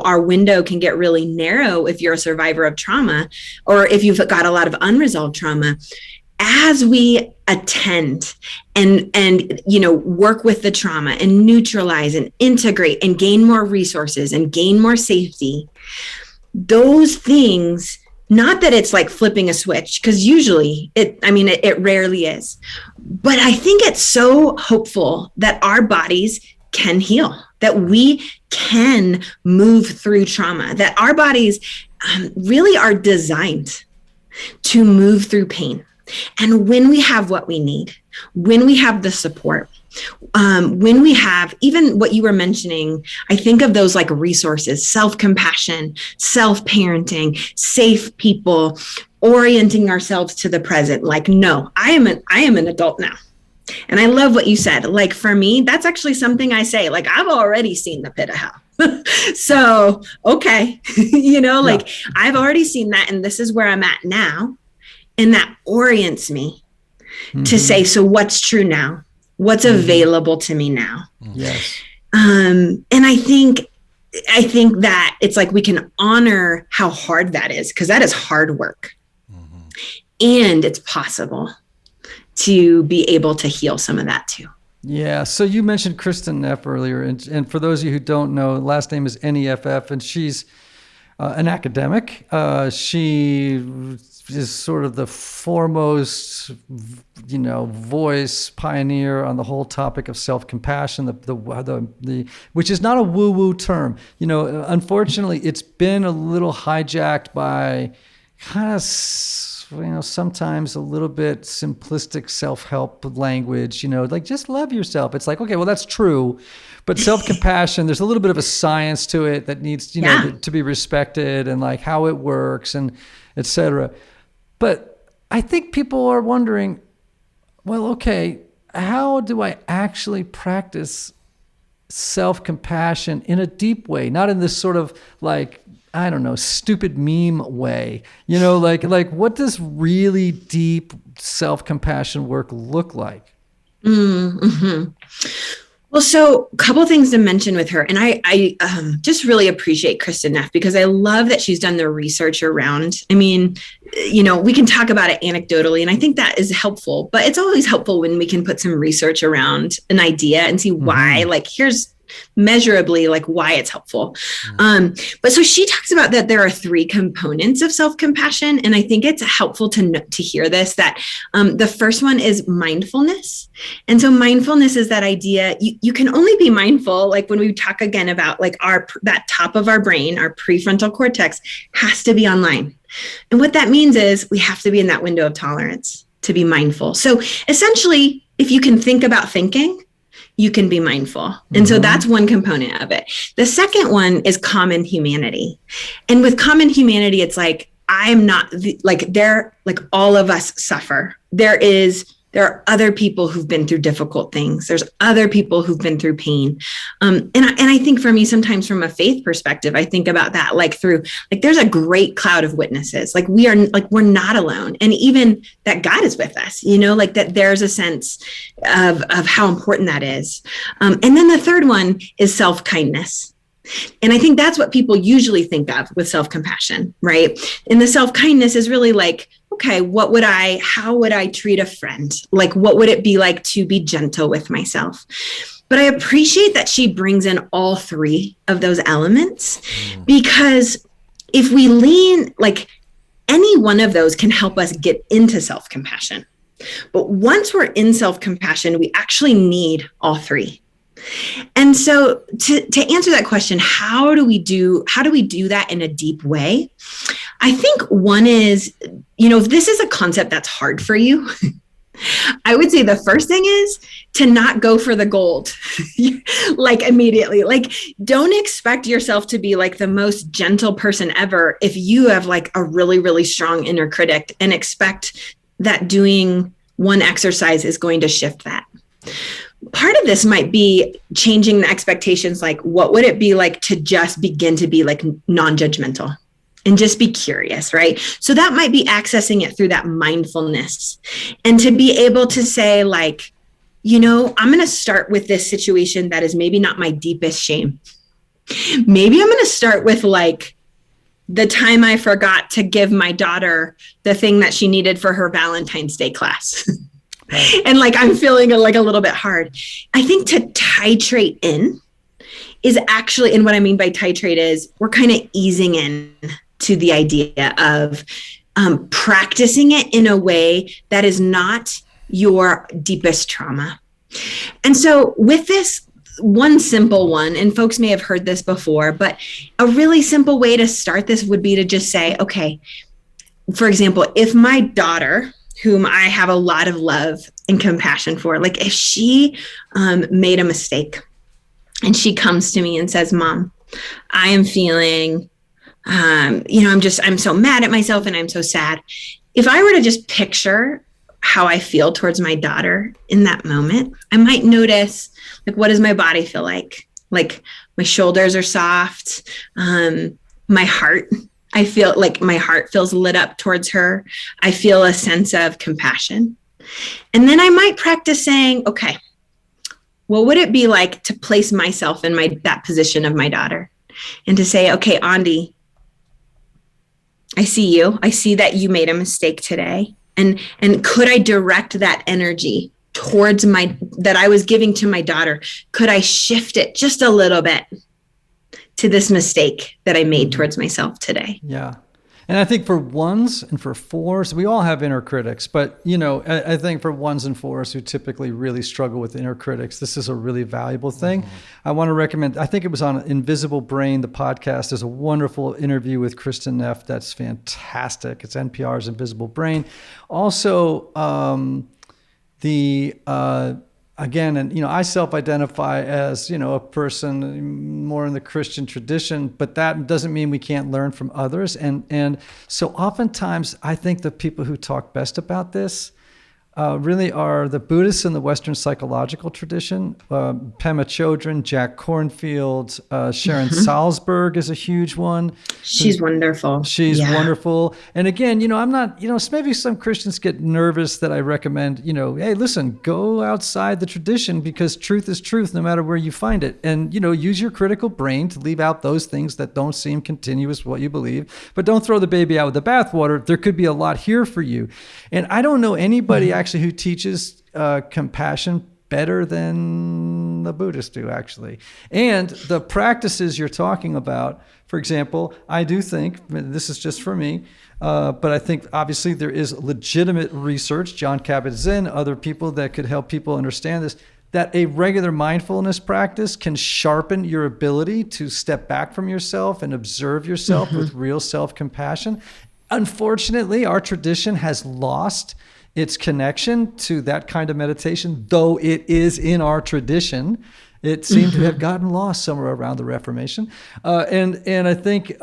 our window can get really narrow if you're a survivor of trauma, or if you've got a lot of unresolved trauma, as we attend and work with the trauma and neutralize and integrate and gain more resources and gain more safety, those things, not that it's like flipping a switch, because usually it rarely is, but I think it's so hopeful that our bodies can heal, that we can move through trauma, that our bodies really are designed to move through pain. And when we have what we need, when we have the support, when we have even what you were mentioning, I think of those like resources, self-compassion, self-parenting, safe people, orienting ourselves to the present. Like, no, I am an adult now. And I love what you said. Like, for me, that's actually something I say, like, I've already seen the pit of hell. So, okay. I've already seen that. And this is where I'm at now. And that orients me to say, so what's true now? What's available to me now? Yes. And I think that it's like we can honor how hard that is, because that is hard work. And it's possible to be able to heal some of that too. Yeah. So you mentioned Kristen Neff earlier, and for those of you who don't know, last name is Neff, and she's an academic. She is sort of the foremost, voice pioneer on the whole topic of self-compassion, the which is not a woo-woo term. Unfortunately, it's been a little hijacked by kind of, sometimes a little bit simplistic self-help language, like just love yourself. It's like, okay, well, that's true. But self-compassion, there's a little bit of a science to it that needs, to be respected, and like how it works and et cetera. But I think people are wondering, well, okay, how do I actually practice self-compassion in a deep way? Not in this sort of like, I don't know, stupid meme way, like what does really deep self-compassion work look like? Well, so a couple of things to mention with her. And I just really appreciate Kristen Neff, because I love that she's done the research around, we can talk about it anecdotally, and I think that is helpful, but it's always helpful when we can put some research around an idea and see why, like, here's measurably like why it's helpful. But so she talks about that there are 3 components of self-compassion. And I think it's helpful to hear this, that the first one is mindfulness. And so mindfulness is that idea, you can only be mindful, like when we talk again about like that top of our brain, our prefrontal cortex has to be online. And what that means is we have to be in that window of tolerance to be mindful. So essentially, if you can think about thinking, you can be mindful. And so that's one component of it. The second one is common humanity. And with common humanity, it's like, I'm not like all of us suffer. There are other people who've been through difficult things. There's other people who've been through pain. And I think for me, sometimes from a faith perspective, I think about that, like through, like there's a great cloud of witnesses. Like we're not alone. And even that God is with us, like that there's a sense of how important that is. And then the third one is self-kindness. And I think that's what people usually think of with self-compassion, right? And the self-kindness is really like, okay, how would I treat a friend? Like, what would it be like to be gentle with myself? But I appreciate that she brings in all 3 of those elements, because if we lean, like any one of those can help us get into self-compassion. But once we're in self-compassion, we actually need all 3. And so to answer that question, how do we do that in a deep way? I think one is, if this is a concept that's hard for you, I would say the first thing is to not go for the gold, like immediately. Like, don't expect yourself to be like the most gentle person ever if you have like a really, really strong inner critic, and expect that doing one exercise is going to shift that. Part of this might be changing the expectations. Like, what would it be like to just begin to be like non-judgmental and just be curious, right? So that might be accessing it through that mindfulness, and to be able to say like, I'm going to start with this situation that is maybe not my deepest shame. Maybe I'm going to start with like the time I forgot to give my daughter the thing that she needed for her Valentine's Day class. And like, I'm feeling like a little bit hard. I think to titrate in is actually, and what I mean by titrate is we're kind of easing in to the idea of practicing it in a way that is not your deepest trauma. And so with this one simple one, and folks may have heard this before, but a really simple way to start this would be to just say, okay, for example, if my daughter, whom I have a lot of love and compassion for, like if she made a mistake and she comes to me and says, Mom, I am feeling, I'm so mad at myself and I'm so sad. If I were to just picture how I feel towards my daughter in that moment, I might notice, like, what does my body feel like? Like my shoulders are soft, my heart, I feel like my heart feels lit up towards her. I feel a sense of compassion. And then I might practice saying, okay, what would it be like to place myself in that position of my daughter, and to say, okay, Aundi, I see you. I see that you made a mistake today. And could I direct that energy towards that I was giving to my daughter? Could I shift it just a little bit to this mistake that I made towards myself today? Yeah. And I think for ones and for fours, we all have inner critics, but I think for ones and fours who typically really struggle with inner critics, this is a really valuable thing. Mm-hmm. I want to recommend, I think it was on Invisible Brain, the podcast. There's a wonderful interview with Kristen Neff that's fantastic. It's NPR's Invisible Brain. Also, again, and I self-identify as a person more in the Christian tradition, but that doesn't mean we can't learn from others. And so oftentimes I think the people who talk best about this really are the Buddhists in the Western psychological tradition. Pema Chodron, Jack Kornfield, Sharon Salzberg is a huge one. She's wonderful. She's wonderful. And again, I'm not, maybe some Christians get nervous that I recommend, hey, listen, go outside the tradition, because truth is truth no matter where you find it. And, use your critical brain to leave out those things that don't seem continuous with what you believe, but don't throw the baby out with the bathwater. There could be a lot here for you. And I don't know anybody actually who teaches compassion better than the Buddhists do, actually. And the practices you're talking about, for example, I do think, this is just for me, but I think obviously there is legitimate research, Jon Kabat-Zinn, other people that could help people understand this, that a regular mindfulness practice can sharpen your ability to step back from yourself and observe yourself with real self-compassion. Unfortunately, our tradition has lost its connection to that kind of meditation, though it is in our tradition. It seemed to have gotten lost somewhere around the Reformation. And I think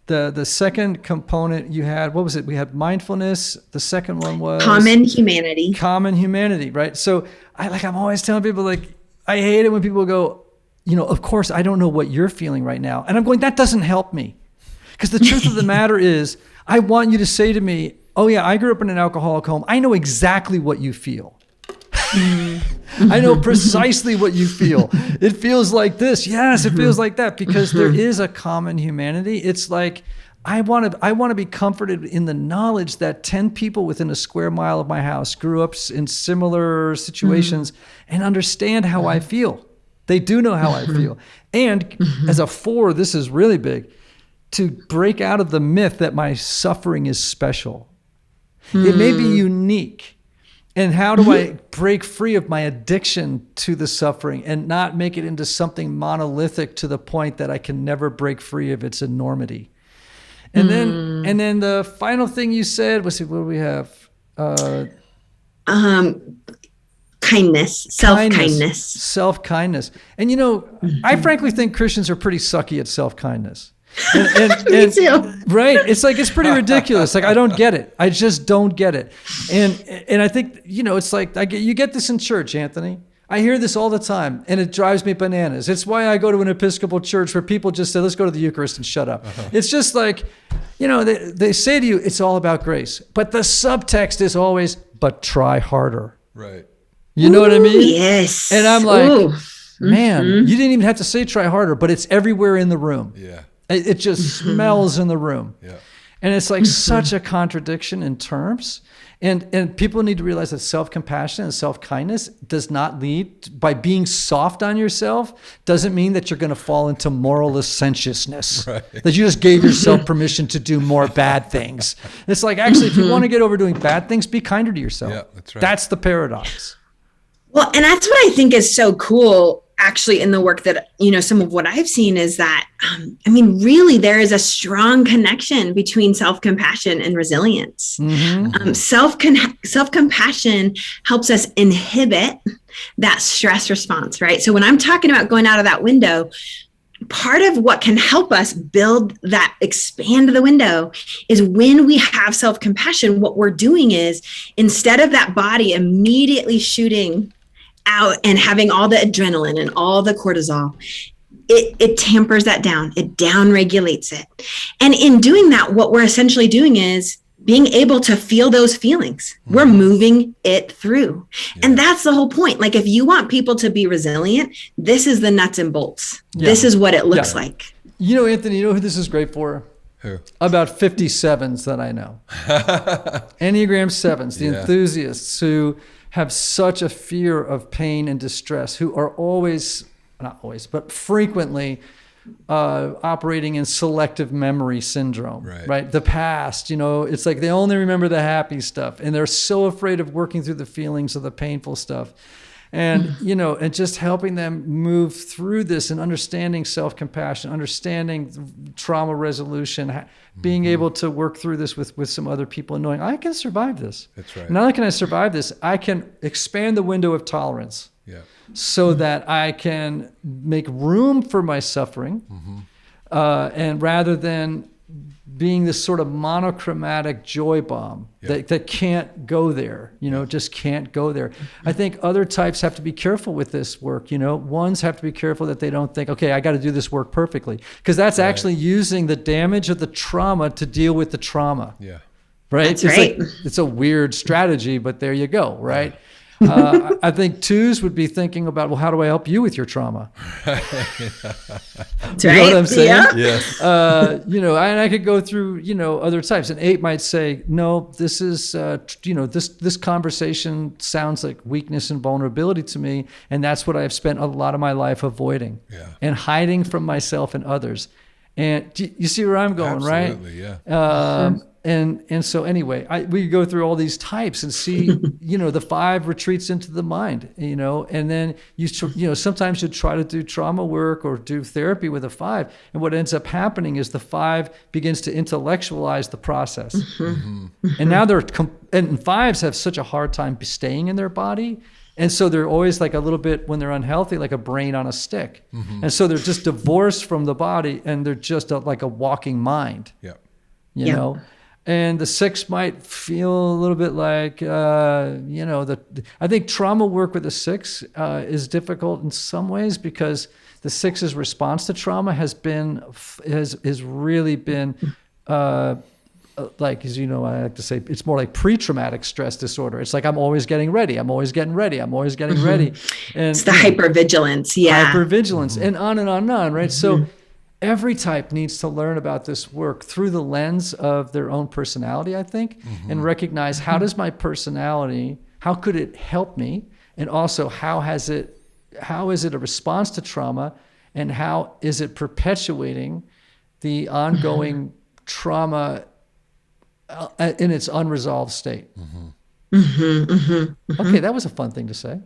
the second component you had, what was it? We had mindfulness. The second one was common humanity. Common humanity, right? So I'm always telling people, like, I hate it when people go, of course, I don't know what you're feeling right now. And I'm going, that doesn't help me. Because the truth of the matter is, I want you to say to me, oh yeah, I grew up in an alcoholic home. I know exactly what you feel. I know precisely what you feel. It feels like this. Yes, it feels like that, because there is a common humanity. It's like, I want to be comforted in the knowledge that 10 people within a square mile of my house grew up in similar situations and understand how I feel. They do know how I feel. And as a 4, this is really big, to break out of the myth that my suffering is special. It may be unique. And how do I break free of my addiction to the suffering and not make it into something monolithic to the point that I can never break free of its enormity? And then the final thing you said was, what do we have? Kindness, self-kindness. Self-kindness. And I frankly think Christians are pretty sucky at self-kindness. Me too. Right? It's like, it's pretty ridiculous. Like, I don't get it. I just don't get it. And I think, it's like, you get this in church, Anthony. I hear this all the time, and it drives me bananas. It's why I go to an Episcopal church where people just say, let's go to the Eucharist and shut up. It's just like, they say to you, it's all about grace. But the subtext is always, but try harder. Right. You know what I mean? Yes. And I'm like, man, you didn't even have to say try harder, but it's everywhere in the room. Yeah. It just smells in the room. Yeah. And it's like such a contradiction in terms. And people need to realize that self-compassion and self-kindness does not lead, by being soft on yourself, doesn't mean that you're going to fall into moral licentiousness. Right. That you just gave yourself permission to do more bad things. It's like, actually, if you want to get over doing bad things, be kinder to yourself. Yeah, that's right. That's the paradox. Well, and that's what I think is so cool, actually, in the work that, some of what I've seen is that, really there is a strong connection between self-compassion and resilience. Self-compassion helps us inhibit that stress response, right? So when I'm talking about going out of that window, part of what can help us expand the window is when we have self-compassion, what we're doing is, instead of that body immediately shooting out and having all the adrenaline and all the cortisol, it tampers that down. It down regulates it. And in doing that, what we're essentially doing is being able to feel those feelings. We're moving it through. Yeah. And that's the whole point. Like, if you want people to be resilient, this is the nuts and bolts. Yeah. This is what it looks like. Anthony, who this is great for? Who? About 57s that I know. Enneagram 7s, the enthusiasts who have such a fear of pain and distress, who are not always, but frequently operating in selective memory syndrome, right? The past, it's like they only remember the happy stuff, and they're so afraid of working through the feelings of the painful stuff. And, and just helping them move through this and understanding self-compassion, understanding trauma resolution, being able to work through this with some other people and knowing I can survive this. That's right. Not only can I survive this, I can expand the window of tolerance so that I can make room for my suffering. And rather than being this sort of monochromatic joy bomb that can't go there, just can't go there. I think other types have to be careful with this work. Ones have to be careful that they don't think, okay, I got to do this work perfectly, because that's actually using the damage of the trauma to deal with the trauma. Yeah. Right. That's right. It's a weird strategy, but there you go. Right. I think 2s would be thinking about, well, how do I help you with your trauma? That's You know what I'm saying? Yeah. Yes. And I could go through, other types. And 8 might say, no, this is, this conversation sounds like weakness and vulnerability to me. And that's what I've spent a lot of my life avoiding and hiding from myself and others. And you see where I'm going, right? Absolutely, yeah. And so anyway, we go through all these types and see, the 5 retreats into the mind, and then sometimes you try to do trauma work or do therapy with a 5. And what ends up happening is the 5 begins to intellectualize the process. And now and 5s have such a hard time staying in their body. And so they're always like a little bit, when they're unhealthy, like a brain on a stick. And so they're just divorced from the body, and they're just like a walking mind, you know? And the 6 might feel a little bit like, I think trauma work with the 6 is difficult in some ways, because the 6's response to trauma has really been, like, as you know, I like to say, it's more like pre-traumatic stress disorder. It's like, I'm always getting ready. I'm always getting ready. I'm always getting ready. And it's the hypervigilance. Yeah. Hypervigilance, and on and on and on, right? So every type needs to learn about this work through the lens of their own personality, I think, and recognize, how does my personality, how could it help me? And also, how is it a response to trauma, and how is it perpetuating the ongoing trauma in its unresolved state? Okay, that was a fun thing to say.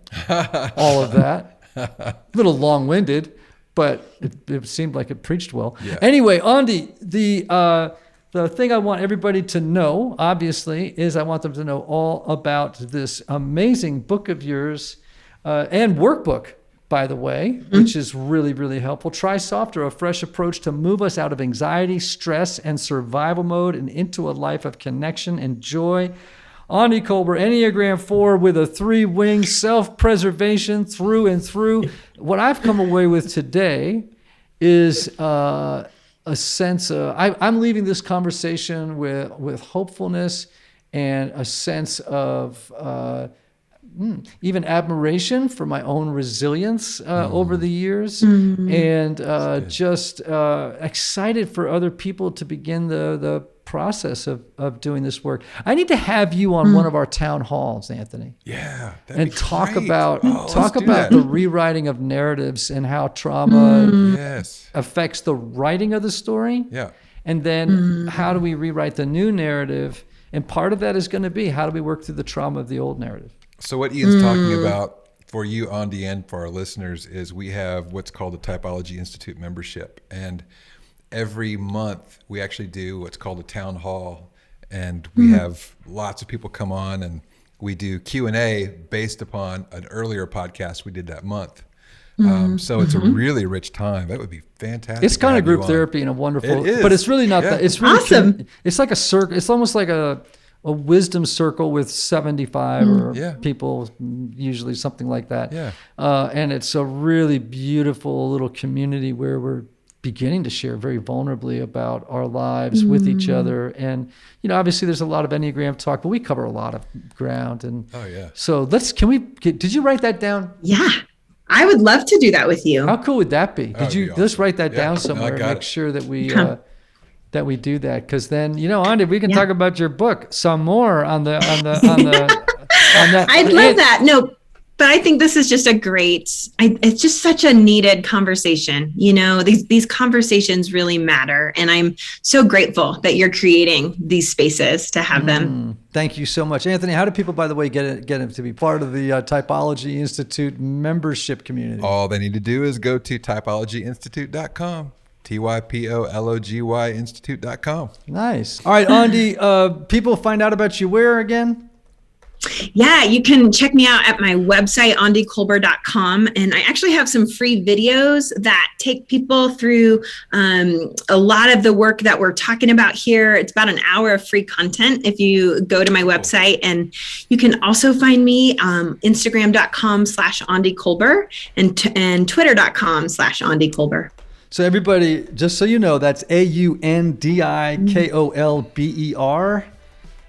All of that. A little long-winded, but it seemed like it preached well. Yeah. Anyway, Aundi, the thing I want everybody to know, obviously, is I want them to know all about this amazing book of yours and workbook, by the way, which is really, really helpful. Try Softer, a fresh approach to move us out of anxiety, stress, and survival mode and into a life of connection and joy. Aundi Kolber, Enneagram 4 with a 3-wing, self-preservation through and through. What I've come away with today is a sense of, I'm leaving this conversation with hopefulness and a sense of even admiration for my own resilience over the years, and just excited for other people to begin the process of doing this work. I need to have you on one of our town halls, Anthony. Yeah, and talk about the rewriting of narratives and how trauma affects the writing of the story. Yeah, and then how do we rewrite the new narrative? And part of that is going to be, how do we work through the trauma of the old narrative? So what Ian's talking about for you, Aundi, and for our listeners, is we have what's called the Typology Institute membership. And every month we actually do what's called a town hall, and we have lots of people come on, and we do Q&A based upon an earlier podcast we did that month. So it's a really rich time. That would be fantastic. It's kind of group therapy in a wonderful, it is. But it's really not that. It's really awesome. It's like a circle. It's almost like a wisdom circle with 75 or people, usually something like that. Yeah. And it's a really beautiful little community where we're beginning to share very vulnerably about our lives with each other. And, obviously there's a lot of Enneagram talk, but we cover a lot of ground. And so did you write that down? Yeah. I would love to do that with you. How cool would that be? Let's write that down somewhere and make sure that we do that, because then Aundi, we can talk about your book some more on that. I'd love that. No, but I think this is just it's just such a needed conversation. These conversations really matter, and I'm so grateful that you're creating these spaces to have them. Thank you so much, Anthony. How do people, by the way, get to be part of the Typology Institute membership community? All they need to do is go to typologyinstitute.com. TYPOLOGY Institute.com. Nice. All right, Aundi, people find out about you where again? Yeah, you can check me out at my website, aundikolber.com. And I actually have some free videos that take people through a lot of the work that we're talking about here. It's about an hour of free content if you go to my website. And you can also find me Instagram.com/Aundi Kolber and Twitter.com/Aundi Kolber. So everybody, just so you know, that's AUNDIKOLBER.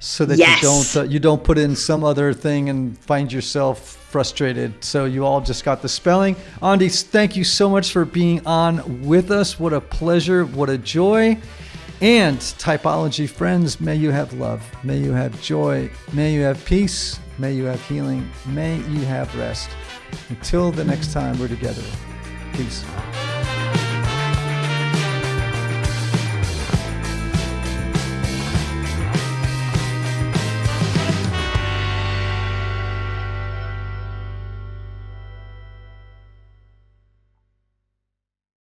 so that you don't put in some other thing and find yourself frustrated. So you all just got the spelling. Aundi, thank you so much for being on with us. What a pleasure. What a joy. And typology friends, may you have love. May you have joy. May you have peace. May you have healing. May you have rest. Until the next time we're together. Peace.